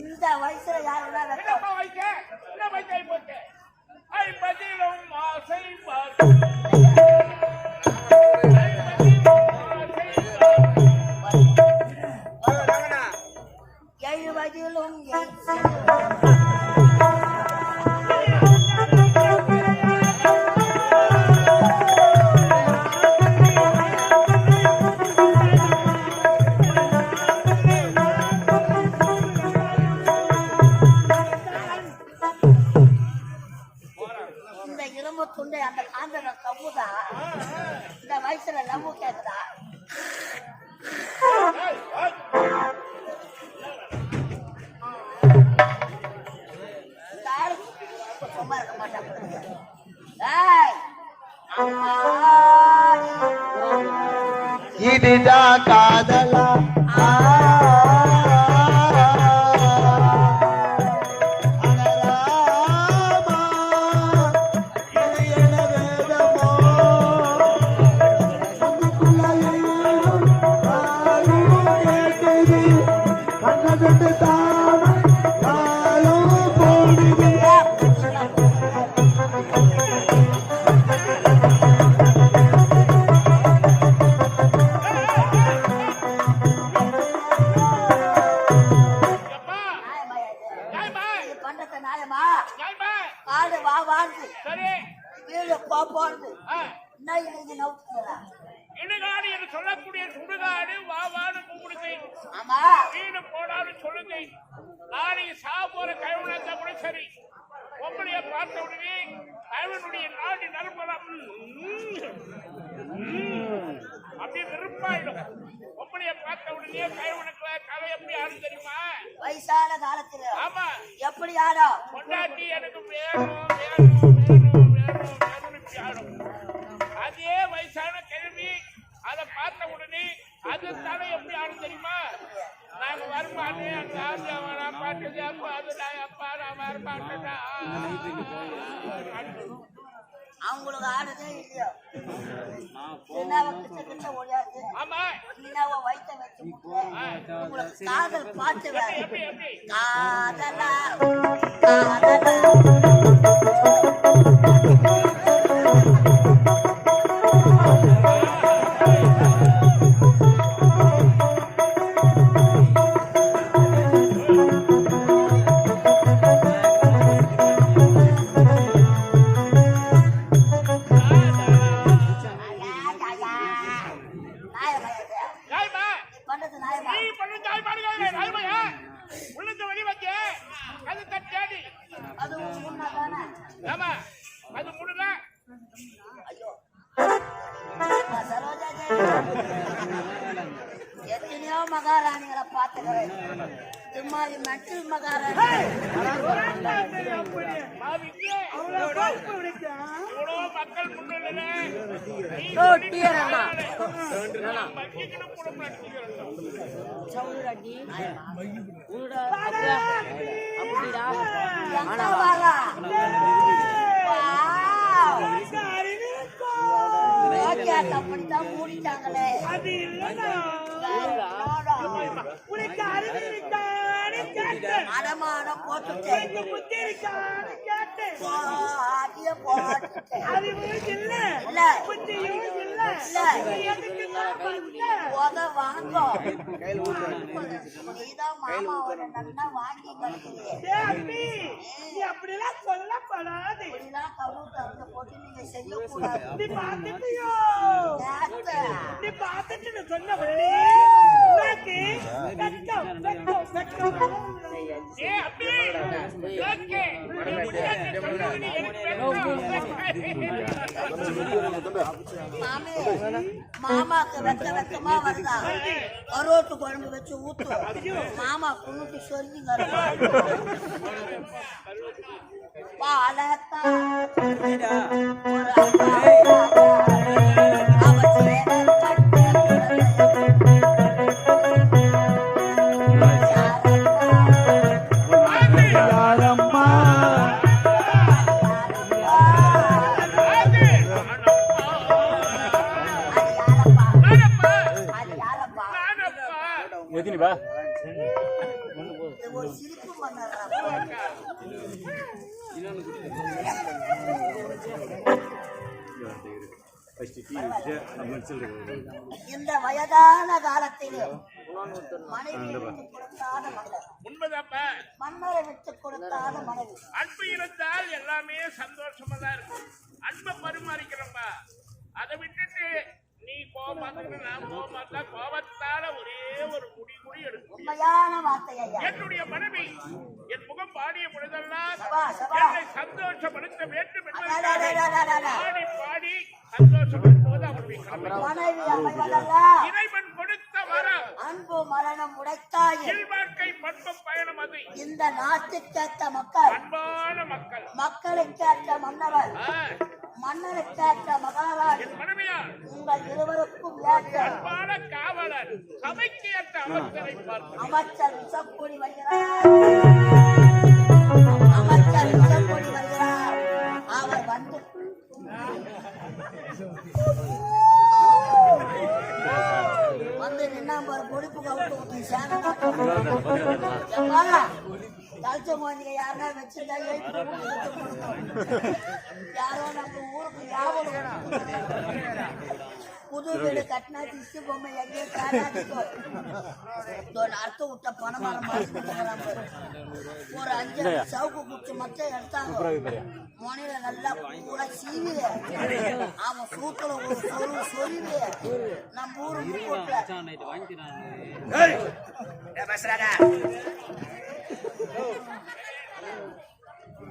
இந்த வயசுல யாருன்னா எழுவதிலும் துண்டை அந்த காந்தன கவுதா இந்த வயசுல லவ் கேக்குதா? சும்மா இருக்க மாட்டாங்க. இதுதான் காதலா? சொல்லக்கூடிய சுடுகாடு வாவாடு கூப்பிடுங்க. வீடு போனாலும் சொல்லுங்க. நாளைக்கு சாப்பிட கழுவுனா கூட சரி. பொம்பளைய பார்த்த உடனே கழுவனுடைய நாடு நறுமணம் அப்படி விருப்பாயிடும். பொம்பளைய பார்த்த உடனே கழுவனுக்கு கதை எப்படி ஆடும் தெரியுமா? வயசான காலத்துல ஆமா எப்படி ஆடும்? பொண்டாட்டி எனக்கு வேணும் வேணும் வேணும் வேணும் வேணும் ஆடும். அதே வயசான கிழவி அதை பார்த்த உடனே அது தலை எப்படி ஆடும் தெரியுமா? நாங்க வரமாட்டேன் அந்த ஆசியாவா பாட்டு அது அப்பா நான் வரமாட்டேன். அவங்களுக்கு ஆடுதே இல்லையோ கிட்ட ஓடியாரு. ஆமா நீனாவ வயிற்ற வச்சு உங்களுக்கு காதல் பாட்டு காதலா காதலா எத்தனையோ மகாராணிகளை பார்த்துக்கிறேன். இது மாதிரி மெட்டல் மகாராணி மக்கள் முன்னிலை அப்படித்தான் மூடிட்டாங்களே. அடமானம் போட்டுட்டேன். வாங்கும் நீதான் மாமாவோட நல்லா வாங்கி கட்டுவீங்க. அப்படிலாம் சொல்லப்படாது. இப்படிலாம் கவுரு தந்து போட்டு நீங்க செய்யக்கூடாது. நீ பார்த்துட்டியோ? நேத்து நீ பார்த்துட்டு நீ சொன்ன உடனே உனக்கு வெட்கம், வெட்கம், வெட்கம். ஏய் அம்பி ஓகே மாமே மாமாக்கு வெக்கமா வருதா கரோட்டு குழம்பு வச்சு ஊத்து மாமா குணுக்கு சொல்லி பாலத்தா ஒரு சிரிப்பு இந்த வயதான காலத்திலே மனைவி விட்டு கொடுத்தாத மன்னர், உண்மைதாப்பா. மன்னரை விட்டு கொடுத்தாத மனைவி. அன்பு இருந்தால் எல்லாமே சந்தோஷமா தான் இருக்கும். அன்பை பரிமாறிக்கிறோம்பா. அதை விட்டுட்டு நீ கோபமாக்க நான் கோபமாக்க கோபத்தால ஒரே ஒரு முடி எடுக்கும். உண்மையான வார்த்தை ஐயா. என்னுடைய மனைவி என் முகம் பாடிய பொழுதெல்லாம் சபா, சபா. என்னை சந்தோஷப்படுத்த வேண்டும் அடடடடடடட. பாடி பாடி சந்தோஷப்படுத்துவது அவருடைய கடமை. மனைவி அமைவதல்ல இறைவன் கொடுத்த வரம். அன்பு மரணம் உடைத்தாயே. வாழ்க்கை பண்பம் பயணம் அது. இந்த நாட்டுக்கேற்ற மக்கள், அன்பான மக்கள், மக்களுக்கேற்ற மன்னவர், மன்னருக்கேற்ற மகாராஜ், மனைவியார் உங்கள் இருவருக்கும் ஏற்ற அன்பான காவலர், சபைக்கு ஏற்ற அமைச்சரை பார்த்து அமைச்சர் விஷப்பொடி வருகிறார். அமைச்சர் விஷப்பொடி வருகிறார். அவர் வந்து வந்து நின்னாம்பர் பொடிப்பு கவுட்டு ஊற்றி சேனம் கழிச்ச குழந்தைங்க யாருன்னா வச்சிருந்தா யாரோ நம்ம ஊருக்கு ஞாபகம் புது வீடு கட்டினா திசு பொம்மை எங்கேயோ காணாதிக்கோ அர்த்தம் விட்ட பணமான ஒரு 5 சவுக்கு குச்சி மட்டும் எடுத்தாங்க. மொனையில நல்லா பூரா சீவி அவன் சூத்துல ஒரு சொல்லி நம்ம ஊருக்கு போட்டு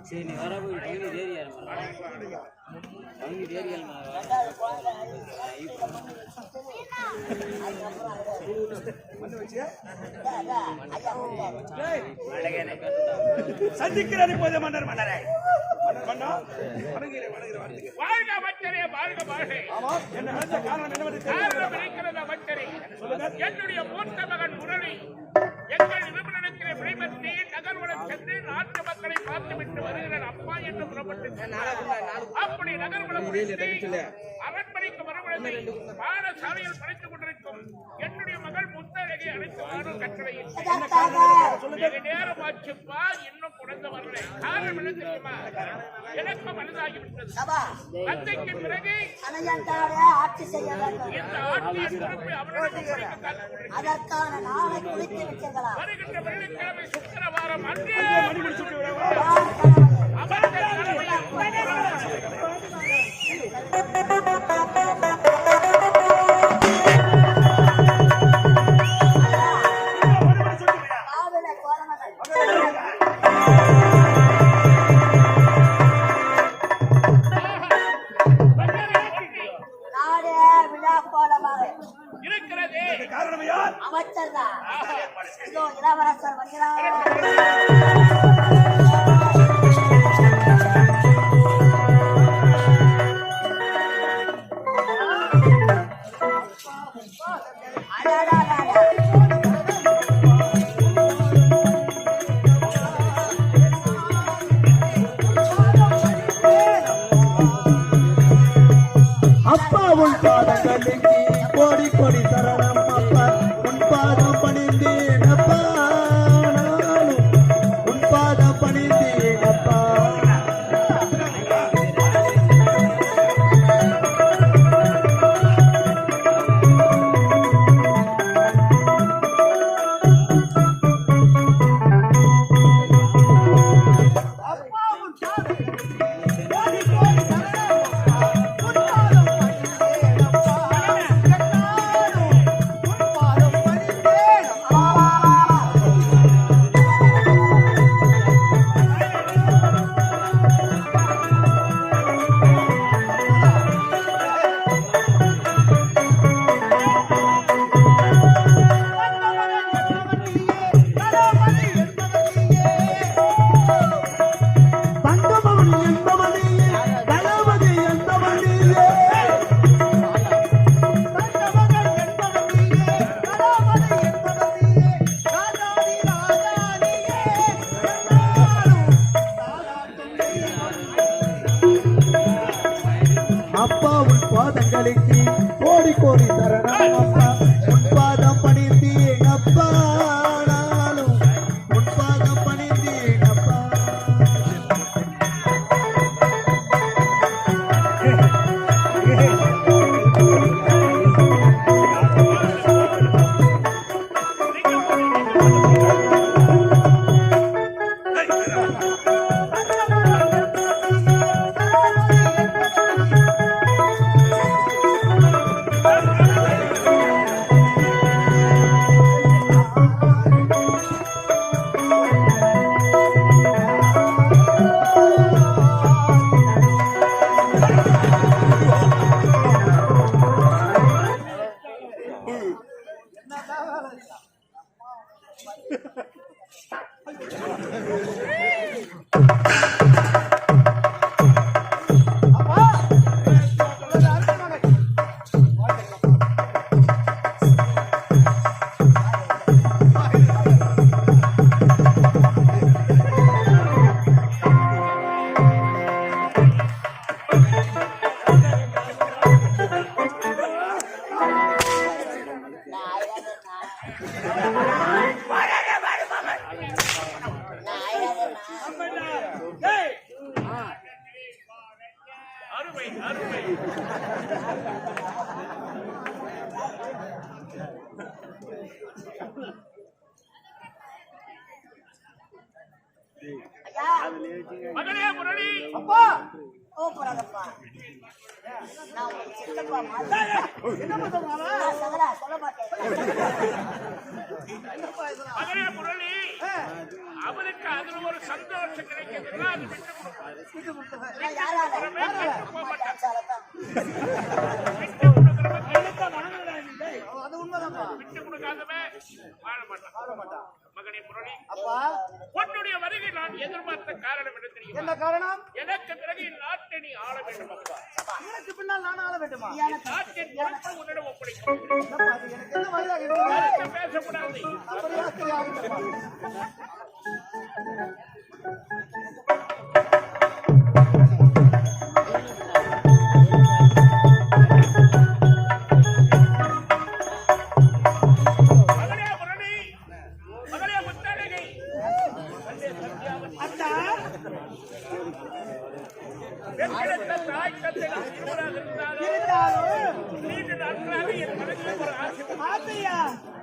சரி நீ வர போய் சந்திக்கிறது போது மன்னர் மன்னரை வாழ்க அமைச்சரே, வாழ்க வாழ்க. காரணம் இருக்கிறது அமைச்சரே. என்னுடைய மூத்த மகன் முரளி எங்கள் விரும்பினத்திலே விடைபெற்று நகர்வனம் சென்று நாட்டு மக்களை பார்த்துவிட்டு வருகிறார் அப்பா என்று புறப்பட்டு அப்படி நகர்வனம் முடித்து அரண்மனைக்கு வரவழைத்து பாடசாலையில் படித்துக் கொண்டிருக்கும் என்னுடைய மகள் முத்தழகை அழைத்து வாழும் கட்டளையில் நேரம் ஆச்சுப்பா இன்னும் குழந்தை வரல. காரணம் என்ன தெரியுமா? எனக்கு மனதாகிவிட்டது. தந்தைக்கு பிறகு ஆட்சி செய்ய வேண்டும். இந்த ஆட்சியை திருப்பி அவரிடம் அதற்கான நாளை குறித்து விட்டீர்களா? வருகின்ற வெள்ளிக்கிழமை சுக்கிரவாரம் அன்றே இருக்கிறது. அமைச்சர் தான் இதோ இளவரசர் வருகிறார். அப்பா உன் பாதங்களுக்கு கோடி கோடி சரணம் அப்பா உன் பாதம் பணிந்தேனப்பா நானும் உன் பாதம் பணிந்தேனப்பா ஏய், அருமை அருமை. ஐயா மகனே முரளி, அப்பா கோபுராதப்பா நான் உங்க சித்தப்பா மாதிரி என்ன பண்ணுவாங்க? நான் சகரா சொல்ல மாட்டேன் மகனே முரளி, அவனுக்கு அதுல ஒரு சந்தோஷம் கிடைக்கிறதுனா அது விட்டு கொடுக்கணும். நான் யாரால கெட்டு போக மாட்டான். சாலதான் விட்டு கொடுக்கறவன் என்னத்த மனநல இல்லை. அது உண்மைதான்ப்பா. விட்டு கொடுக்காதவன் வாழ மாட்டான். மகனே முரளி, அப்பா உன்னுடைய வருகை நான் எதிர்பார்த்த காரணம் என்ன தெரியுமா? என்ன காரணம்? எனக்கு பிறகு நாட்டை நீ ஆள வேண்டும் அப்பா. எனக்கு பின்னால் நான் ஆள வேண்டுமா? நாட்டின் பொறுப்பை உன்னிடம் ஒப்படைக்க என்னப்பா அது எனக்கு என்ன வயதாக இருக்கு? யாருக்கும் பேசக்கூடாது. அப்படியா சரி ஆகட்டும்ப்பா. மகளே முரளி, மகளே முத்தழகை, அண்ணா பெற்றெடுத்த தாய் தந்தை நாம் இருவராக இருந்தாலும் இருந்தாலும் நீண்ட நாட்களாக என் மனதில் ஒரு ஆசை உண்டு. ஆசையா?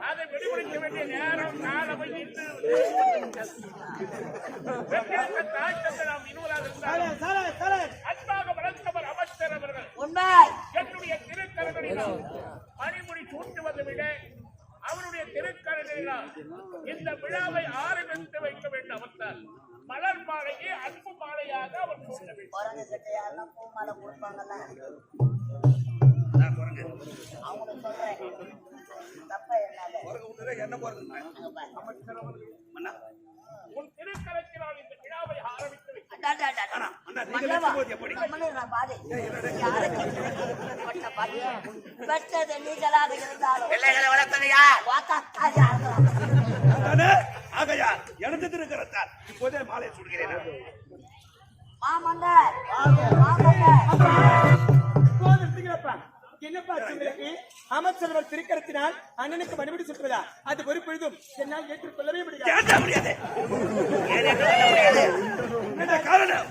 அதை வெளிப்படுத்த வேண்டிய நேரம் காலமை இன்று பெற்றெடுத்த தாய் தந்தை நாம் இருவராக இருந்தாலும் சரே சரே அன்பாக வளர்த்தவர் அமைச்சர் அவர்கள் உண்மை என்னுடைய திருக்கரங்களினால் மணிமுடி சூட்டுவதை விட அவருடைய திருக்கரங்களினால் இந்த விழாவை ஆரம்பித்து வைக்க வேண்டும். அவர்தான் மலர் மாலையை அன்பு மாலையாக அவர் சூட்ட வேண்டும். குரங்கு கிட்ட யாரெல்லாம் பூ மாலை கொடுப்பாங்கல்ல அவங்களுக்கு சொல்றேன் தப்பா என்ன உன் திருக்கரத்தினால் இந்த விழாவை ஆரம்பித்து வைக்க பெற்றது நீங்களாக இருந்தாலும் பிள்ளைகளை வளர்த்தது யார்? ஆகையால் எனது திருக்கரத்தால் இப்போதே மாலை சுடுகிறேன். மாமன்னர் மாமன்னர் போது நிறுத்துகிறப்பா. என்னப்பா உங்களுக்கு அமைச்சர் திருக்கரத்தினால் அண்ணனுக்கு மறுபடி சுற்றுவதா? அது ஒரு பொழுதும் என்னால் ஏற்றுக்கொள்ளவே முடியாது. கேட்க முடியாது. என்ன காரணம்?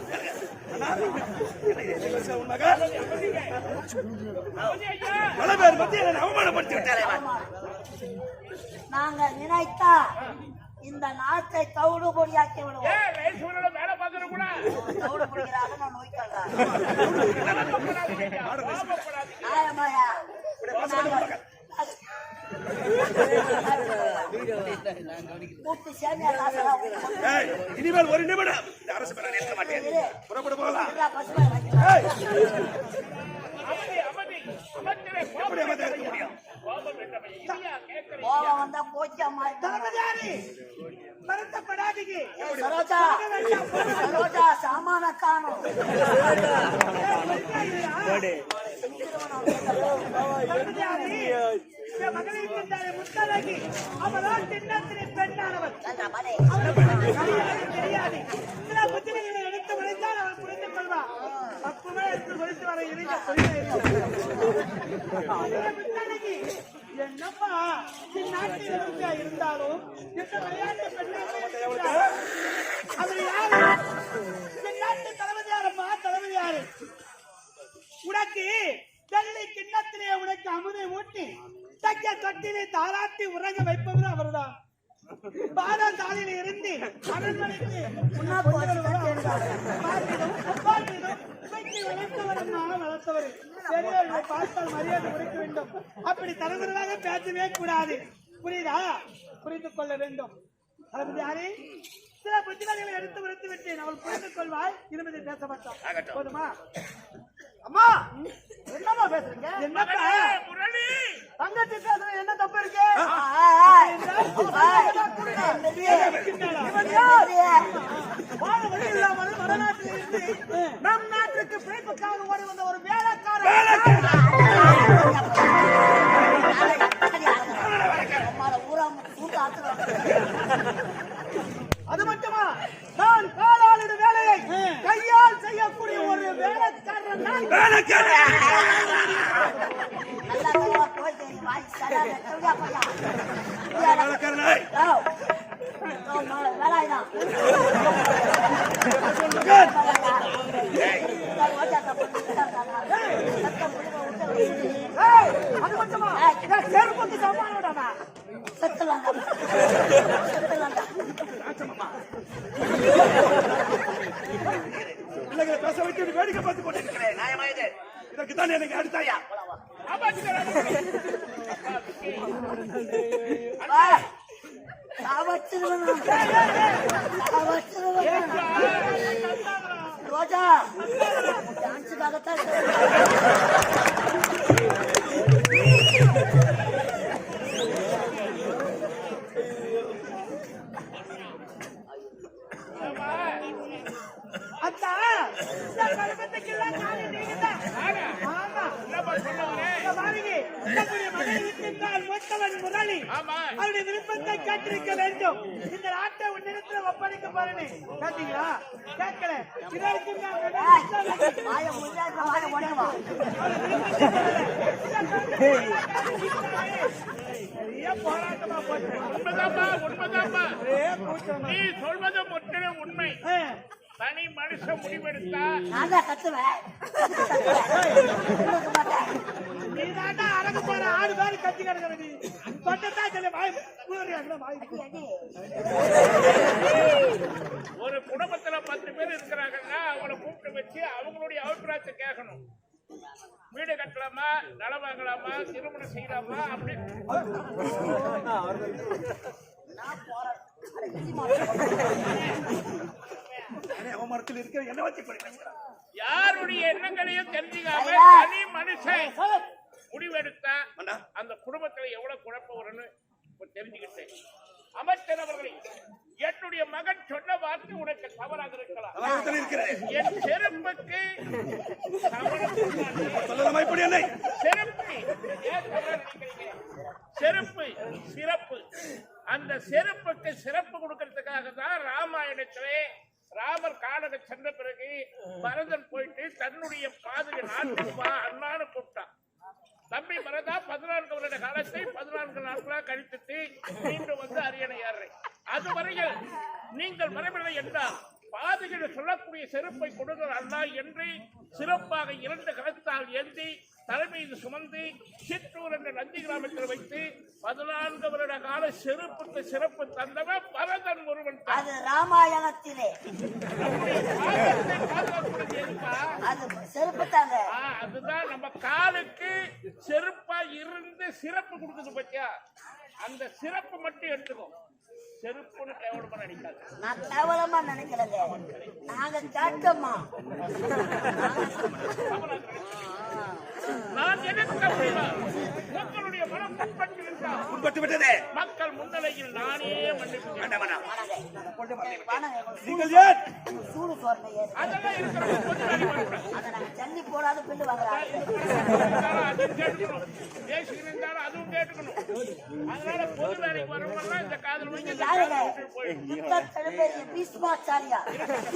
பல பேர் மத்தியில் அவமானப்படுத்தி விட்டார். நாங்க நினைத்தா இந்த நாட்டை தவிடு பொடியாக்கி விடுவோம். ஏன் ரைசூரோட வேலை பார்க்கற கூட தவிடு பொடிக்கிறாங்க நான் நோய்க்கலாம் கோபப்படாதீங்க. ஆயமாயா கூட்டு சேமியா காசெல்லாம் ஏய், இனிமேல் ஒரு நிமிடம் இந்த அரசு மேல நிற்க மாட்டேன். புறப்பட்டு போகலாம். பசுமை வைக்கலாம். ஏய், அமைதி அமைதி அமைச்சரே எப்படி அமைதியா இருக்க முடியும்? கோபம் வேண்டாம். இல்லையா கேட்கிறேன். கோவம் வந்தா போச்சா மாதிரி தளபதியாரே, வருத்தப்படாதீங்க. சரோஜா சரோஜா சாமான காணும் தளபதியாரே, இந்த மகளிர் இருந்தாலே முத்தழகி. அவளால் திண்ணத்திலே பெண்ணானவள். அவளுக்கு தெரியாது. சில புத்திரங்களை எடுத்து உழைத்தால் அவள் புரிந்து கொள்வாள். தப்புமே எடுத்து ஒழித்து வர இருந்த கொள்கை முத்தழகி. என்னப்பா இந்நாட்டில் எதற்கா இருந்தாலும் இந்த விளையாட்டு பெண்ணாக அவர் யாரு? இந்நாட்டு தளபதியாரப்பா, தளபதியாரு. உனக்கு டெல்லி கிண்ணத்திலே உனக்கு அமுதை ஊட்டி தக்க தொட்டிலே தாராட்டி உறங்க வைப்பவர் அவர்தான். பாதசாலையில இருந்து அரண்மனைக்கு வளர்த்தவர். பெரியவர்களை பார்த்தால் மரியாதை கொடுக்க வேண்டும். அப்படி தலைவர்களாக பேசவே கூடாது. புரியுதா? புரிந்து கொள்ள வேண்டும். தளபதி யாரே, சில புத்திகளை எடுத்து விடுத்து விட்டேன். அவள் புரிந்து கொள்வாய். இருபது பேச மாட்டோம். போதுமா? அம்மா என்னமா பேசுறீங்க? என்னப்பா முரளி தங்கச்சி பேசுற என்ன தப்பு இருக்கு? வாழ வழி இல்லாமல் வடநாட்டில் இருந்து நம் நாட்டுக்கு பிழைப்புக்காக ஓடி வந்த ஒரு வேலைக்காரன். அது மட்டுமா, நான் காலாளிட வேலையை கையால் செய்யக்கூடிய ஒரு வேலைக்காரன் நான். அது மட்டுமா, செருப்புக்கு சமாளிடாமா பிள்ளைகளை பேச வைத்து வேடிக்கை பார்த்து கொண்டிருக்கிறேன். நியாயமா இது? இதற்குத்தான் எனக்கு அடுத்தாயா ரோஜா டான்ஸுக்காகத்தான் அவருடைய விருப்பத்தை கேட்டிருக்க வேண்டும். இந்த நாட்டை உன்னிடத்தில் ஒப்படைக்க பாருங்க. கேட்டீங்களா? கேட்கல. போராட்டமா போட்டு நீ சொல்வது முற்றிலும் உண்மை. தனி மனுஷன் முடிவெடுத்தா நீதாண்டா அழகு போற 6 பேர் கத்தி கிடக்கிறது. தொட்டத்தான் சொல்லி ஒரு குடும்பத்துல 10 பேர் இருக்கிறாங்கன்னா அவங்களை கூப்பிட்டு வச்சு அவங்களுடைய அபிப்பிராயத்தை கேட்கணும். வீடு கட்டலாமா, நிலம் வாங்கலாமா, திருமணம் செய்யலாமா அப்படின்னு அவமரத்தில் இருக்கிற என்ன வச்சு பேசுறான்? யாருடைய எண்ணங்களையும் தெரிஞ்சுக்காம தனி மனுஷன் முடிவெடுத்தா அந்த குடும்பத்துல எவ்வளவு குழப்பம் வரும்னு தெரிஞ்சுக்கிட்டேன். அமைச்சர் அவர்களே, என்னுடைய மகன் சொன்ன வார்த்தை உனக்கு தவறாக இருக்கலாம். என் செருப்புக்கு செருப்பு சிறப்பு. அந்த செருப்புக்கு சிறப்பு கொடுக்கறதுக்காக தான் ராமாயணத்திலே ராமர் காடக சென்ற பிறகு பரதன் போயிட்டு தன்னுடைய பாதுகை நாட்டுக்கு வா அண்ணான்னு கூப்பிட்டான். தம்பி பரதா 14 வருட காலத்தை 14 நாட்களாக கழித்துட்டு மீண்டும் வந்து அரியணை ஏறுறேன். அதுவரையில் நீங்கள் வரவில்லை என்றால் பாதுகை சொல்லக்கூடிய செருப்பை கொடுங்கள் அண்ணா என்று சிறப்பாக 2 கரத்தால் ஏந்தி தலைமீது சுமந்து சிற்றூர் என்ற நந்தி கிராமத்தில் வைத்து 14 வருட கால செருப்புக்கு சிறப்பு தந்தவன் பரதன் ஒருவன். அது ராமாயணத்திலே செருப்பு தாங்க. அதுதான் நம்ம காலுக்கு செருப்பா இருந்து சிறப்பு கொடுக்குது பத்தியா. அந்த சிறப்பு மட்டும் எடுத்துக்கோ. செருப்புன்னு கேவலமா நினைக்காது. நான் கேவலமா நினைக்கிறேங்க. நாங்க கேட்டோமா நான் எதிர்க்க முடியல. மக்களுடைய மனம் உட்பட்டு விட்டதே. மக்கள் முன்னிலையில் நானே மன்னிப்பு சூடு சோர்மையே அதெல்லாம் இருக்கிற தண்ணி போடாத பில்லு வாங்குறாங்க. பேசிக்கிட்டு அதுவும் கேட்டுக்கணும். அதனால பொது வேலைக்கு வரவங்க இந்த காதல் பீஸ்மாச்சாரியா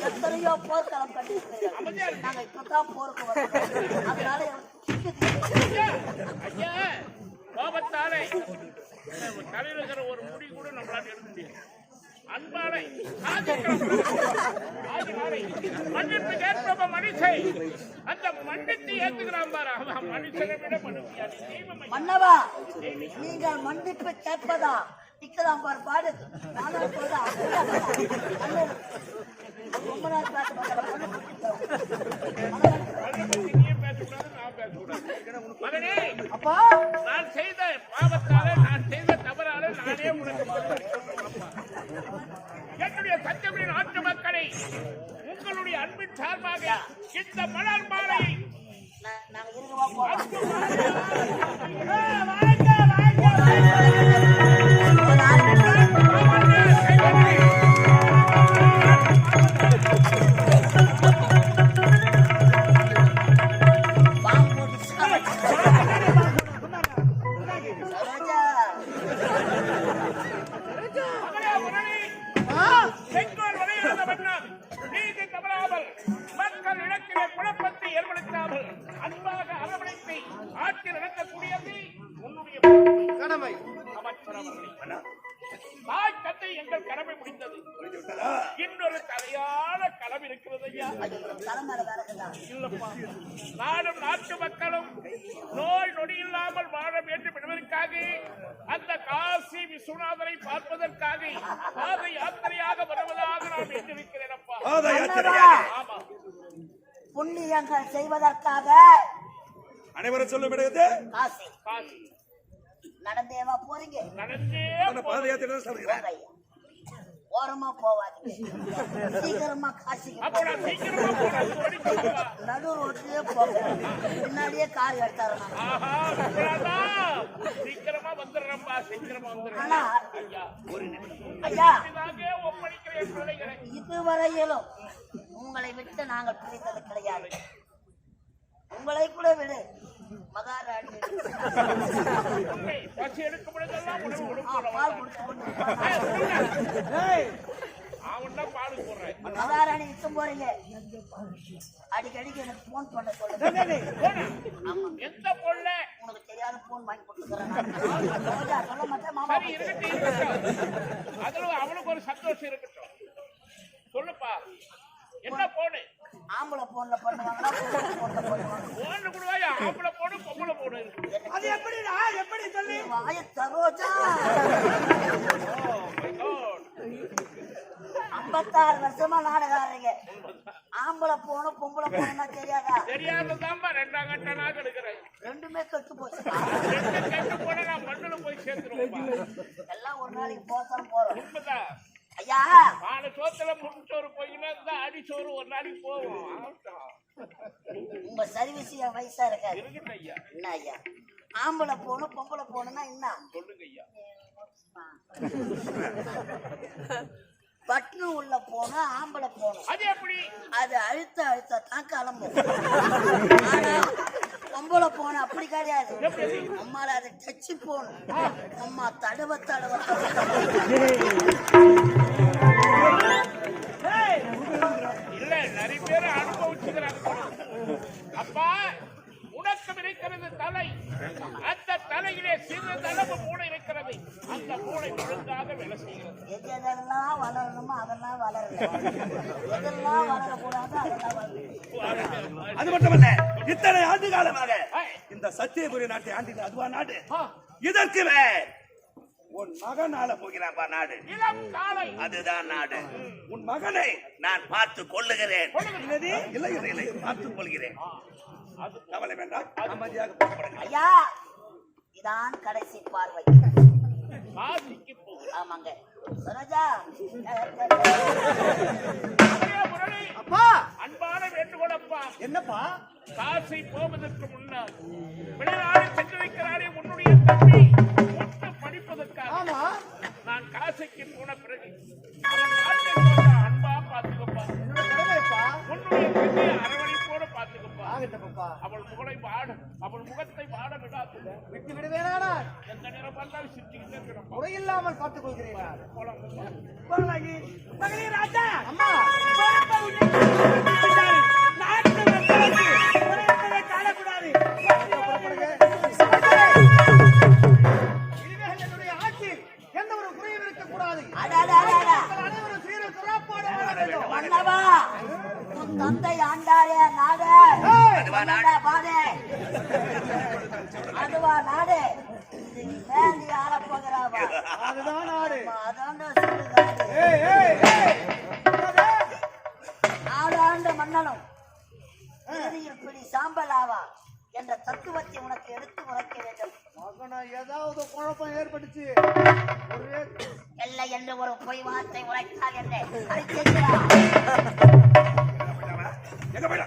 எத்தனையோ போர்க்களம் கண்டிருக்கிறீர்கள். நாங்க இப்பதான் போருக்கு வரோம். அதனால ஐயா கோபத்தாலே தலையில் இருக்கிற ஒரு முடி கூட நம்மளால எடுக்க முடியாது. அன்பானை மன்னிப்பு கேட்ப மனுஷை அந்த மன்னித்து ஏத்துக்கிறான் பாரு. அவன் மனுஷனை விட மன்னவா, நீங்கள் மன்னிப்பு கேட்பதா நிக்கலாம் பாரு பாடு. நானும் போதா ரொம்ப நாள் மகனே, அப்பா நான் செய்த பாவத்தாலே நான் செய்த தவறாலே நானே உனக்கு என்னுடைய சத்தியமணி நாட்டு மக்களை உங்களுடைய அன்பின் சார்பாக இந்த மலர் மாலையை நாங்க இருக்கவா போறோம். அவர்களே, தாய் தந்தை எங்கள் கடமை முடிந்தது. இன்னொரு தலையான களம் இருக்கிறது ஐயா. தலைமையில வேறதுதா இல்லப்பா, நாடும் நாட்டு மக்களும் நோய் நொடி இல்லாமல் வாழ வேண்டும் என்பதற்காக அந்த காசி விஸ்வநாதரை பார்ப்பதற்காக பாத யாத்திரையாக வருவதாக நான் எண்ணிருக்கிறேன் அப்பா. ஆமா, புண்ணியங்கள் செய்வதற்காக அனைவரும் சொல்லும் இடத்து காசி காசி நடந்தேவா போறீங்க? நடந்தே பாத யாத்திரை தான் சொல்கிறேன். போங்க ஐயா. ஓரமா போவாதீங்க, சீக்கிரமா காசிக்கு அப்ப நான் சீக்கிரமா போறேன். ஓடிப்போப்பா. நடு ரோட்லயே போங்க, பின்னாடியே கார் எடுத்தாரு. ஆஹா, விக்ராதா, சீக்கிரமா வந்துடுறேன்பா, சீக்கிரமா வந்துடுறேன். ஆனா ஐயா, ஐயா இதாங்கே ஒப்படைக்கிறேன் பிள்ளைகளை. இதுவரையிலும் உங்களை விட்டு நாங்கள் பிரிந்தது கிடையாது. உங்களை கூட விடு, மகாராணி உண்மை, பசி எடுக்கும் பொழுதெல்லாம் உணவு கொடுக்கணும். பால் குடிச்சு கொண்டு அவன் தான் பாலுக்கு போடுறேன். மகாராணி விட்டு போறீங்க, அடிக்கடிக்கு எனக்கு போன் பண்ண சொல்லுங்க. ஆமா, எந்த பொண்ண உனக்கு தெரியாத போன் வாங்கி கொடுத்துக்கிறேன். சொல்ல மாட்டேன் மாமா. சரி, இருக்கட்டும். அதுல அவனுக்கு ஒரு சந்தோஷம் இருக்கட்டும். சொல்லுப்பா, என்ன போனு? ஆம்பளை போன்ல பண்ணுவாங்களா, பொம்பளை போன்ல பண்ணுவாங்க? போன்னு கூடவாயா, ஆம்பளை போடு பொம்பளை போடு. அது எப்படிடா, எப்படி சொல்லி? வாய தரோஜா, Oh my God. 56 வருஷமா நாடகாரங்க. ஆம்பளை போனும் பொம்பளை போனா தெரியாதா? தெரியாததாம்பா, ரெண்டாம் கட்ட நாள் எடுக்கிறேன். ரெண்டுமே கெட்டு போச்சு. ரெண்டு கட்டு போட நான் மண்ணுல போய் சேர்த்துருவேன். எல்லாம் ஒரு நாளைக்கு போத்தான் போறோம். உண்மைதான். ஐயா, 4 சோத்துல முன்னோரு போயின்னா இருந்தா அடி சோறு ஒரு நாளைக்கு போவோம். உங்க சர்வீஸ் என் வயசா இருக்காது. இருக்கட்டும் ஐயா. என்ன ஐயா, ஆம்பளை போனும் பொம்பளை போனும்னா என்ன? சொல்லுங்க ஐயா. பட்னு உள்ள போனா ஆம்பளை போனும், அது எப்படி? அது அழுத்த தான் கிளம்பும். ஆனா பொம்பளை போன அப்படி கிடையாது. அம்மால அதை டச்சு போகணும். அம்மா தடவ தடவ இல்ல, நிறைய பேர் அனுபவிச்சுக்கிறாங்க. அப்பா, உனக்கு இருக்கிறது தலை, அந்த தலையிலே சிறிதளவு மூளை இருக்கிறது. அந்த மூளை ஒழுங்காக வேலை செய்கிறது. எதெல்லாம் வளரணுமோ அதெல்லாம் வளரல, எதெல்லாம் வளரக்கூடாது அதெல்லாம் வளரல. அது மட்டுமல்ல, இத்தனை ஆண்டு காலமாக இந்த சத்தியபுரி நாட்டை ஆண்டின அதுவா நாடு. இதற்கு மேல் உன் மகன் ஆள போகிறான்பா நாடு. இளம் காலை அதுதான் நாடு. உன் மகனை நான் பார்த்து கொள்ளுகிறேன். இல்லை இல்லை இல்லை, பார்த்துக் கொள்கிறேன். கவலை வேண்டாம், அமைதியாக புறப்படுங்கள். ஐயா, இதான் கடைசி பார்வை. காசிக்கு போ. ஆமாங்க சரோஜா. முரளி, அப்பா, அன்பான வேண்டுகோள் அப்பா. என்னப்பா? காசி போவதற்கு முன்னால் வெளிநாடு சென்றிருக்கிறாரே உன்னுடைய தம்பி ஒட்டு படிப்பதற்காக. ஆமா, நான் காசிக்கு போன பிறகு அவன் நாட்டை போட்ட அன்பா பாத்துக்கப்பா. உன்னுடைய தம்பி அரவணைப்போட பாத்துக்கப்பா. அவள் முகத்தை வாட விடாது. விட்டு விடுவேனா? எந்த நேரம் பார்த்தாலும் சிரிச்சுக்கிட்டே இருக்கணும். குறையில்லாமல் பார்த்துக் கொள்கிறீர்களா? போலாம். மகளே ராஜா, அம்மா, நாட்டு மக்களுக்கு குறைந்ததை காணக்கூடாது. இனிமேல் என்னுடைய ஆட்சி எந்த ஒரு குறையும் இருக்கக்கூடாது. அனைவரும் சீர சிறப்போடு வாழ வேண்டும். மன்னவா, உன் தந்தை ஆண்டாரே நாடு, பாதே அதுவா நாடு. இது நீ வேண்டி ஆள போகிறாவா? அதுதான் நாடு. அதாண்ட நாடாண்ட மன்னனும் இறுதியில் பிடி சாம்பலாவா என்ற தத்துவத்தை உனக்கு எடுத்து உரைக்க வேண்டும். மகனா, ஏதாவது குழப்பம் ஏற்பட்டுச்சு ஒரே இல்லை என்று ஒரு பொய் வார்த்தை உரைத்தால் என்று அறிக்கைக்கிறார். எங்க போயிடா?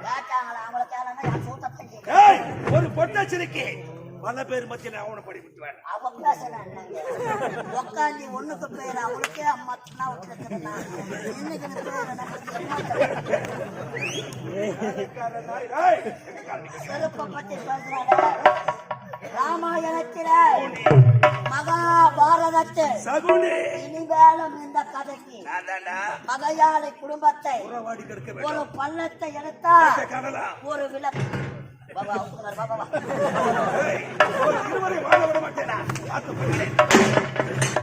கேட்டாங்களா? அவங்கள கேளனா என் சூட்டத்தை கேட்க. ஏய், ஒரு பொட்டச்சிரிக்கி பல பேர் மத்தியில் அவனை படி விட்டுவேன். அவ பேசுறாங்க உட்காந்து ஒண்ணுக்கு பேர் அவளுக்கே அம்மா தின்னா விட்டுருக்குறா. இன்னைக்கு செருப்பை பத்தி பேசுறாங்க. ராமாயணத்தில மகாபாரதத்தில் சகுனி இனிமேலும் இந்த கதைக்கு பகையாளி குடும்பத்தை உறவாடி கிடக்க ஒரு வேண்டும். பள்ளத்தை எடுத்தா கடலா ஒரு விளக்கு பாபா அவுத்துறாரு பாபா இருவரை வாழ விட மாட்டேனா பார்த்துக் கொள்கிறேன்